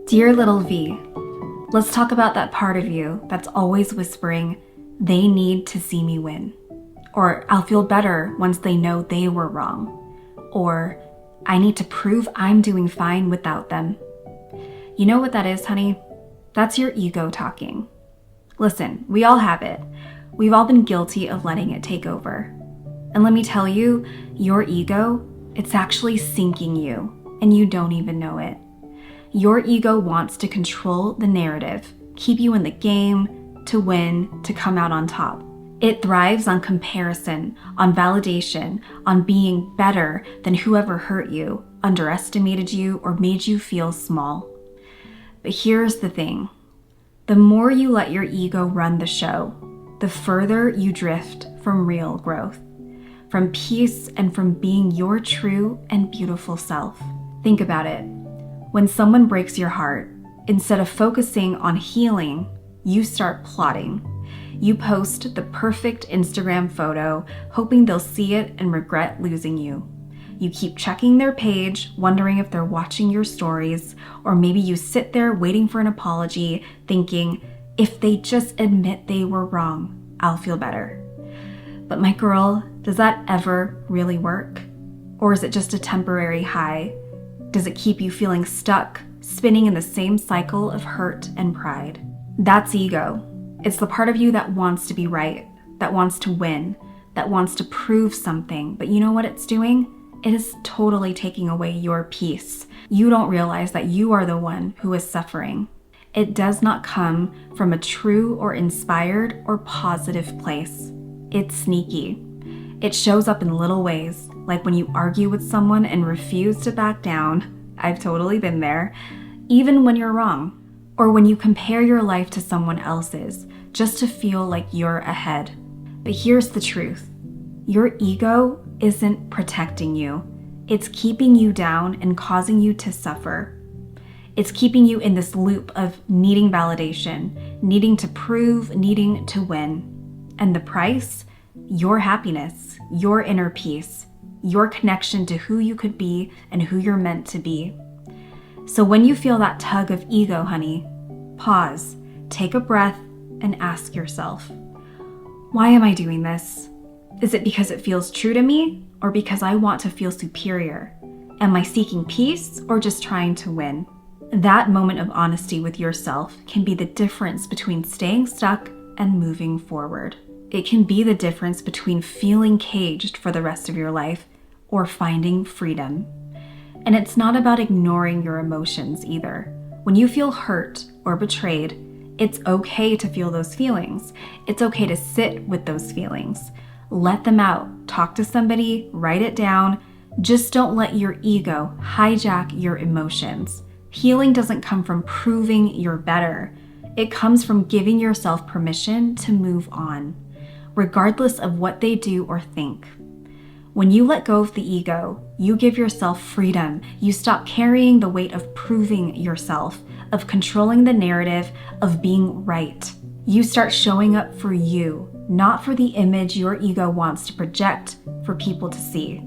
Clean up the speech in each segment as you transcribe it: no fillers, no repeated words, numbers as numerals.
Dear little V, let's talk about that part of you that's always whispering, they need to see me win. Or I'll feel better once they know they were wrong. Or I need to prove I'm doing fine without them. You know what that is, honey? That's your ego talking. Listen, we all have it. We've all been guilty of letting it take over. And let me tell you, your ego, it's actually sinking you, and you don't even know it. Your ego wants to control the narrative, keep you in the game, to win, to come out on top. It thrives on comparison, on validation, on being better than whoever hurt you, underestimated you, or made you feel small. But here's the thing. The more you let your ego run the show, the further you drift from real growth, from peace, and from being your true and beautiful self. Think about it. When someone breaks your heart, instead of focusing on healing, you start plotting. You post the perfect Instagram photo, hoping they'll see it and regret losing you. You keep checking their page, wondering if they're watching your stories, or maybe you sit there waiting for an apology, thinking, if they just admit they were wrong, I'll feel better. But my girl, does that ever really work? Or is it just a temporary high? Does it keep you feeling stuck, spinning in the same cycle of hurt and pride? That's ego. It's the part of you that wants to be right, that wants to win, that wants to prove something. But you know what it's doing? It is totally taking away your peace. You don't realize that you are the one who is suffering. It does not come from a true or inspired or positive place. It's sneaky. It shows up in little ways, like when you argue with someone and refuse to back down. I've totally been there. Even when you're wrong. Or when you compare your life to someone else's, just to feel like you're ahead. But here's the truth. Your ego isn't protecting you. It's keeping you down and causing you to suffer. It's keeping you in this loop of needing validation, needing to prove, needing to win. And the price? Your happiness, your inner peace, your connection to who you could be and who you're meant to be. So when you feel that tug of ego, honey, pause, take a breath, and ask yourself, why am I doing this? Is it because it feels true to me, or because I want to feel superior? Am I seeking peace, or just trying to win? That moment of honesty with yourself can be the difference between staying stuck and moving forward. It can be the difference between feeling caged for the rest of your life or finding freedom. And it's not about ignoring your emotions either. When you feel hurt or betrayed, it's okay to feel those feelings. It's okay to sit with those feelings. Let them out. Talk to somebody, write it down. Just don't let your ego hijack your emotions. Healing doesn't come from proving you're better. It comes from giving yourself permission to move on, regardless of what they do or think. When you let go of the ego, you give yourself freedom. You stop carrying the weight of proving yourself, of controlling the narrative, of being right. You start showing up for you, not for the image your ego wants to project for people to see.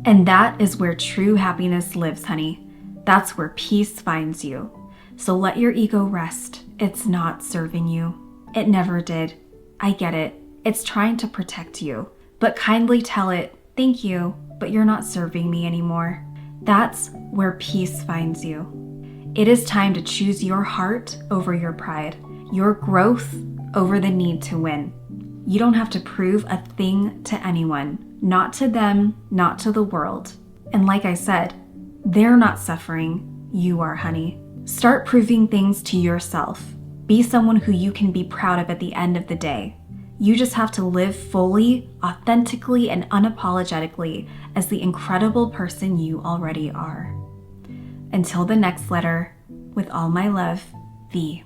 And that is where true happiness lives, honey. That's where peace finds you. So let your ego rest. It's not serving you. It never did. I get it. It's trying to protect you. But kindly tell it, thank you, but you're not serving me anymore. That's where peace finds you. It is time to choose your heart over your pride, your growth over the need to win. You don't have to prove a thing to anyone, not to them, not to the world. And like I said, they're not suffering, you are, honey. Start proving things to yourself. Be someone who you can be proud of at the end of the day. You just have to live fully, authentically, and unapologetically as the incredible person you already are. Until the next letter, with all my love, V.